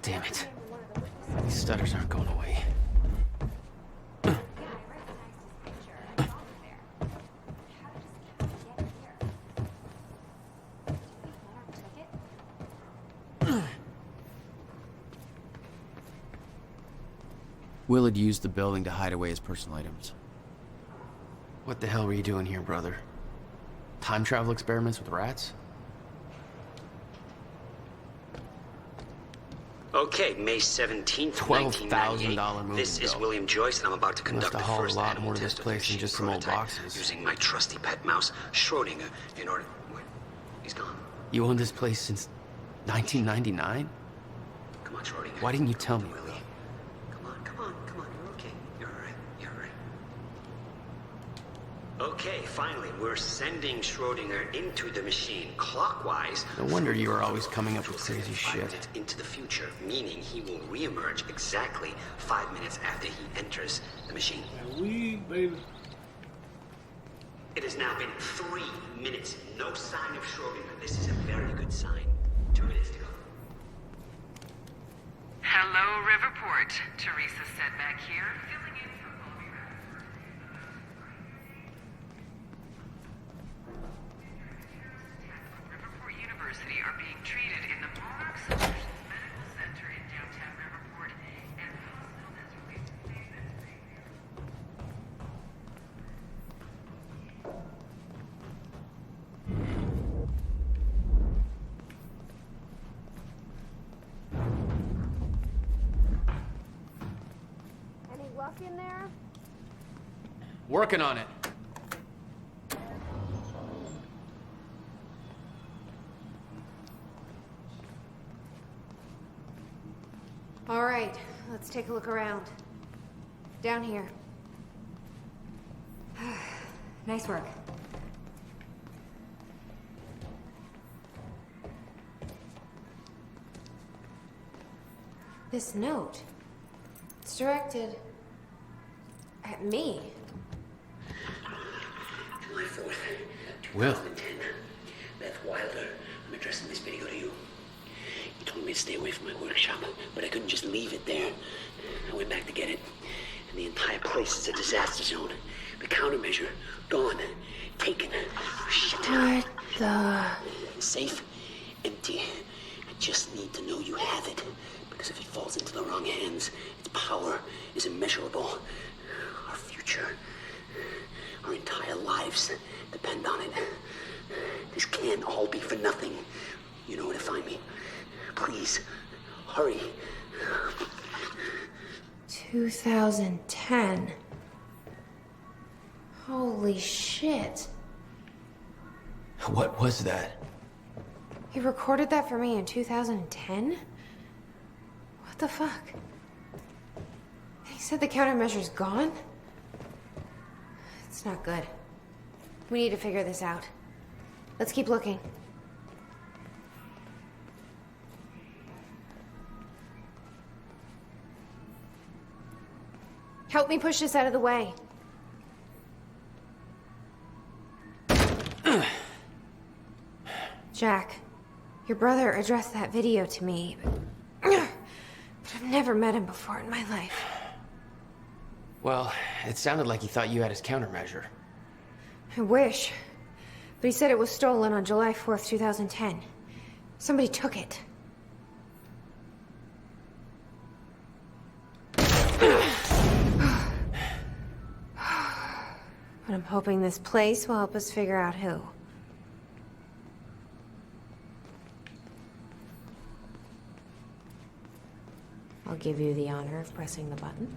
Damn it. These stutters aren't going away. Will had used the building to hide away his personal items. What the hell were you doing here, brother? Time travel experiments with rats? Okay, May 17th, $12,000 movie This is bill. William Joyce, and I'm about to conduct the Must have hauled first a lot animal more to test this of the place than machine just some old prototype boxes. using my trusty pet mouse, Schrodinger, in order... Wait, he's gone. You owned this place since 1999? Come on, Schrodinger. Why didn't you tell me? Willie. Come on, you're okay. You're all right, Okay, finally, we're sending Schrodinger into the machine clockwise. No wonder you were always coming up with crazy 5 shit. minutes into the future, meaning he will reemerge exactly 5 minutes after he enters the machine. Baby. It has now been 3 minutes. No sign of Schrodinger. This is a very good sign. 2 minutes to go. Hello, Riverport. Teresa Sedmak here, filling in for Bobby Radford. Riverport University are being treated in the Monarch Solutions Medical Center in downtown Riverport, and the hospital has released a statement saying Any luck in there? Working on it. All right, let's take a look around. Down here. Nice work. This note. It's directed at me. July 4th, Will. 2010. Beth Wilder, I'm addressing this video to you. You told me to stay away from my workshop, but I couldn't just leave it there. I went back to get it, and the entire place is a disaster zone. The countermeasure, gone. Taken. Shit. What the... Safe, empty. I just need to know you have it, because if it falls into the wrong hands, its power is immeasurable. Our future, our entire lives depend on it. This can't all be for nothing. You know where to find me. Please, hurry. 2010. Holy shit. What was that? He recorded that for me in 2010? What the fuck? He said the countermeasure's gone? It's not good. We need to figure this out. Let's keep looking. Help me push this out of the way. Jack, your brother addressed that video to me, but I've never met him before in my life. Well, it sounded like he thought you had his countermeasure. I wish, But he said it was stolen on July 4th, 2010. Somebody took it. But I'm hoping this place will help us figure out who. I'll give you the honor of pressing the button.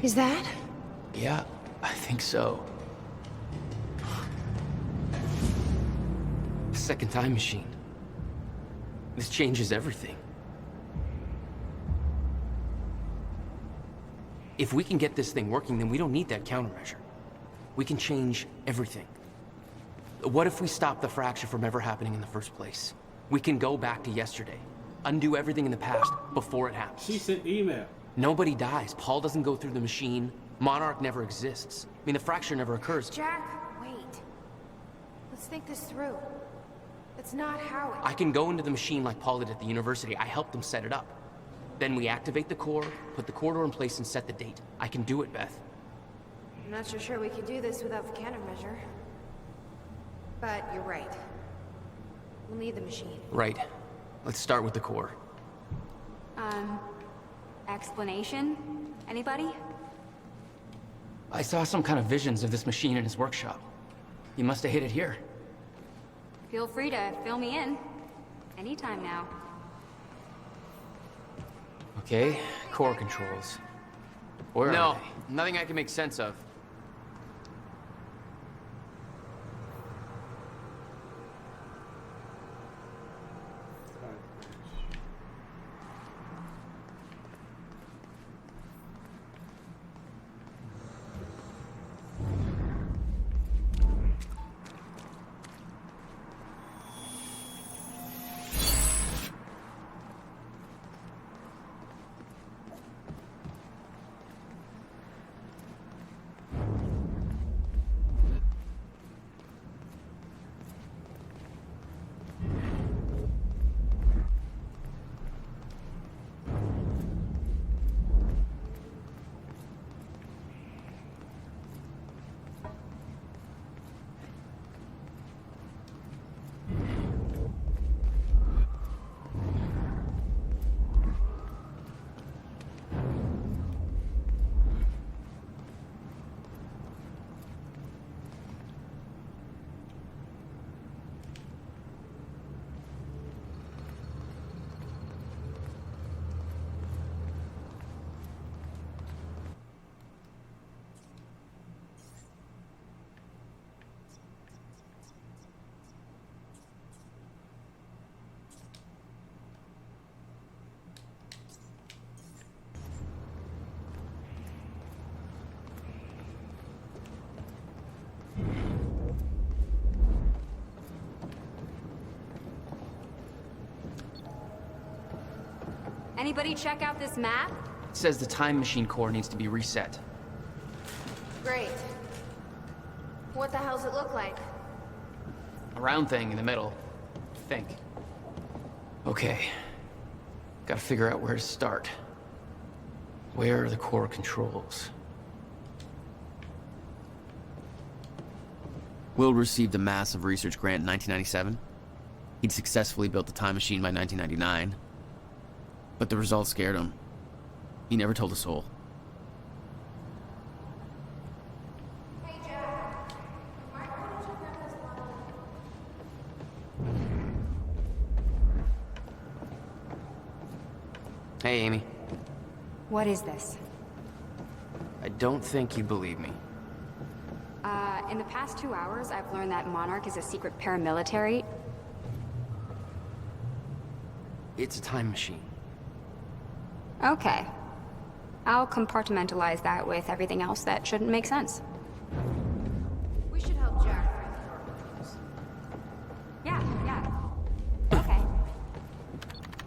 Is that? Yeah, I think so. The second time machine. This changes everything. If we can get this thing working, then we don't need that countermeasure. We can change everything. What if we stop the fracture from ever happening in the first place? We can go back to yesterday, undo everything in the past before it happens. She sent email. Nobody dies. Paul doesn't go through the machine. Monarch never exists. I mean, the fracture never occurs. Jack, wait. Let's think this through. That's not how it... I can go into the machine like Paul did at the university. I helped them set it up. Then we activate the core, put the corridor in place, and set the date. I can do it, Beth. I'm not so sure we could do this without the countermeasure. But you're right. We'll need the machine. Right. Let's start with the core. Explanation? Anybody? I saw some kind of visions of this machine in his workshop. He must have hid it here. Feel free to fill me in. Anytime now. Okay, core controls. Where are they? Nothing I can make sense of. Anybody check out this map? It says the time machine core needs to be reset. Great. What the hell's it look like? A round thing in the middle. I think. Okay. Gotta figure out where to start. Where are the core controls? Will received a massive research grant in 1997. He'd successfully built the time machine by 1999. But the results scared him. He never told a soul. Hey, Jack. Hey, Amy. What is this? I don't think you believe me. In the past 2 hours, I've learned that Monarch is a secret paramilitary. It's a time machine. Okay. I'll compartmentalize that with everything else that shouldn't make sense. We should help Jack find the core controls. Yeah. Okay.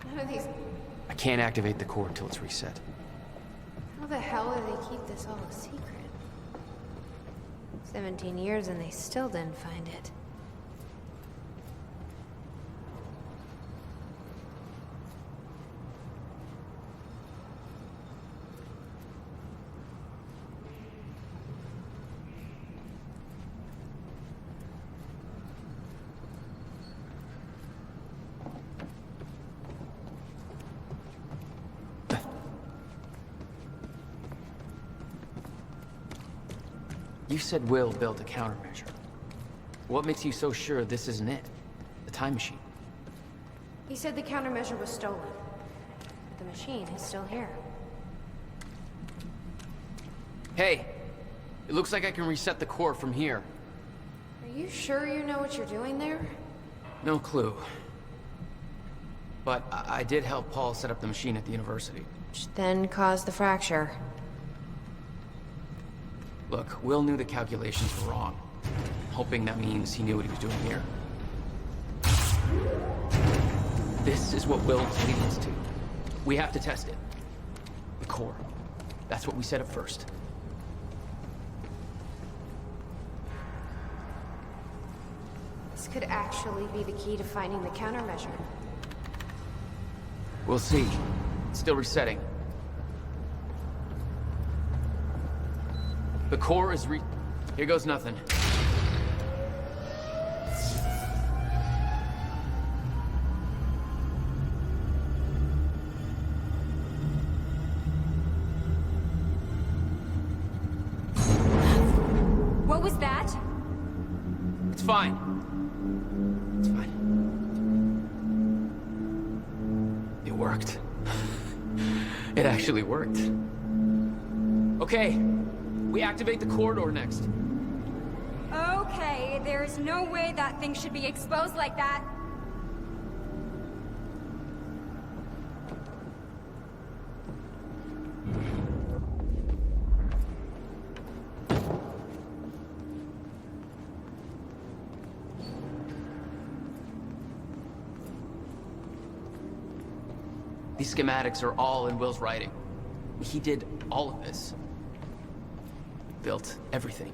None of these... I can't activate the core until it's reset. How the hell do they keep this all a secret? 17 years and they still didn't find it. You said Will built a countermeasure. What makes you so sure this isn't it? The time machine? He said the countermeasure was stolen. But the machine is still here. Hey! It looks like I can reset the core from here. Are you sure you know what you're doing there? No clue. But I did help Paul set up the machine at the university. Which then caused the fracture. Look, Will knew the calculations were wrong. Hoping that means he knew what he was doing here. This is what Will was leading us to. We have to test it. The core. That's what we set up first. This could actually be the key to finding the countermeasure. We'll see. It's still resetting. The core is Here goes nothing. What was that? It's fine. It's fine. It worked. It actually worked. Okay. We activate the corridor next. Okay, there's no way that thing should be exposed like that. These schematics are all in Will's writing. He did all of this. Built everything.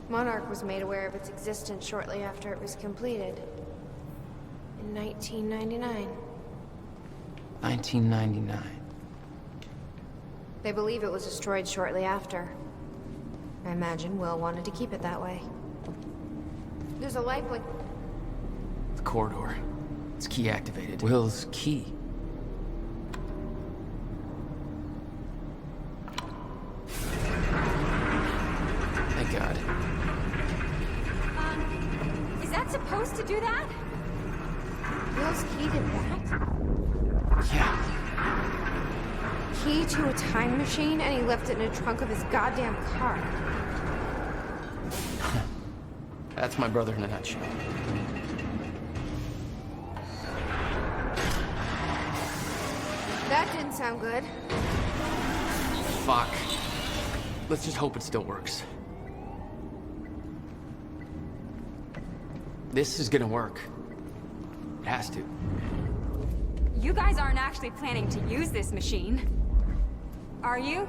Monarch was made aware of its existence shortly after it was completed. In 1999. 1999. They believe it was destroyed shortly after. I imagine Will wanted to keep it that way. There's a light blink. The corridor. It's key activated. Will's key. Thank God. Is that supposed to do that? Will's key did that? Yeah. Key to a time machine, and he left it in the trunk of his goddamn car. That's my brother in a nutshell. That didn't sound good. Fuck. Let's just hope it still works. This is gonna work. It has to. You guys aren't actually planning to use this machine, are you?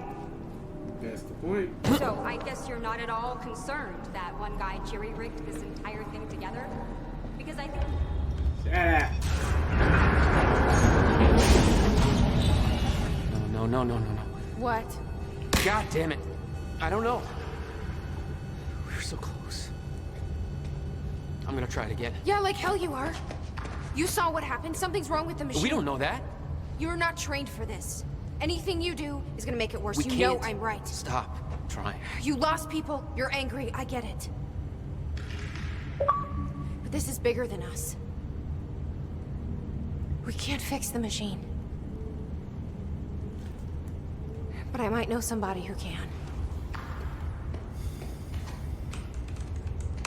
That's the point. So I guess you're not at all concerned that one guy jerry-rigged this entire thing together? Because I think... Shut up. No. What? God damn it. I don't know. We were so close. I'm gonna try it again. Yeah, like hell you are. You saw what happened. Something's wrong with the machine. We don't know that. You're not trained for this. Anything you do is gonna make it worse. We You can't. know I'm right. Stop trying. You lost people. You're angry. I get it. But this is bigger than us. We can't fix the machine. But I might know somebody who can.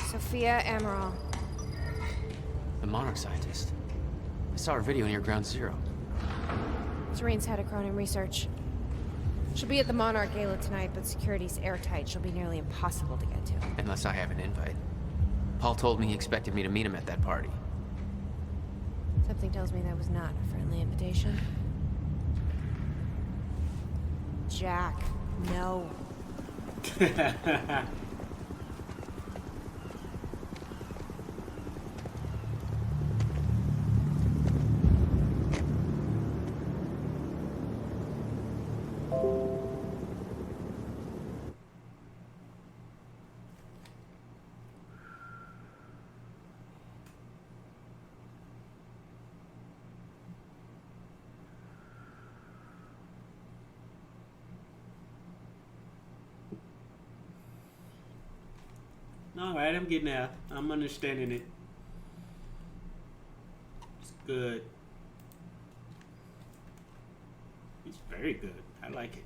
Sophia Amaral. The Monarch scientist. I saw her video near Ground Zero. Serene's head of Cronin Research. She'll be at the Monarch Gala tonight, but security's airtight. She'll be nearly impossible to get to. Unless I have an invite. Paul told me he expected me to meet him at that party. Something tells me that was not a friendly invitation. Jack, no. Alright, I'm getting out. I'm understanding it. It's good. It's very good. I like it.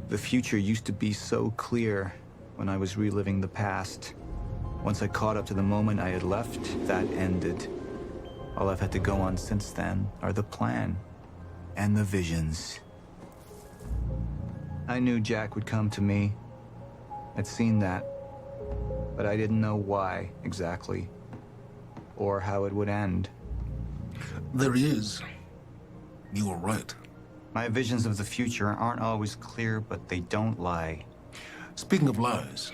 The future used to be so clear when I was reliving the past. Once I caught up to the moment I had left, that ended. All I've had to go on since then are the plan and the visions. I knew Jack would come to me. I'd seen that, but I didn't know why exactly, or how it would end. There he is. You were right. My visions of the future aren't always clear, but they don't lie. Speaking of lies,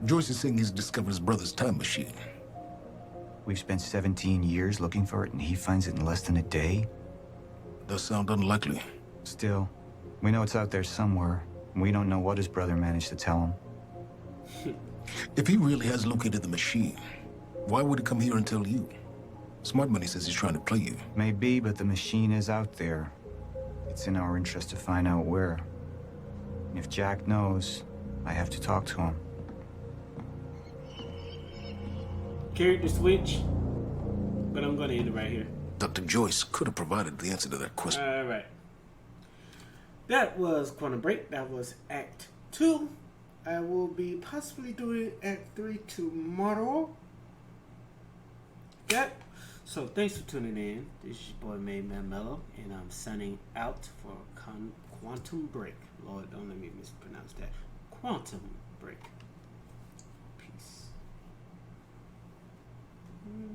Joyce is saying he's discovered his brother's time machine. We've spent 17 years looking for it, and he finds it in less than a day? Does sound unlikely. Still, we know it's out there somewhere, and we don't know what his brother managed to tell him. If he really has located the machine, why would he come here and tell you? Smart Money says he's trying to play you. Maybe, but the machine is out there. It's in our interest to find out where. And if Jack knows, I have to talk to him. Character switch. But I'm gonna end it right here. Dr. Joyce could have provided the answer to that question. Alright. That was Quantum Break. That was Act 2. I will be possibly doing Act 3 tomorrow. Yep. So thanks for tuning in. This is your boy Mayman Mello, and I'm signing out for Quantum Break. Lord, don't let me mispronounce that. Quantum Break.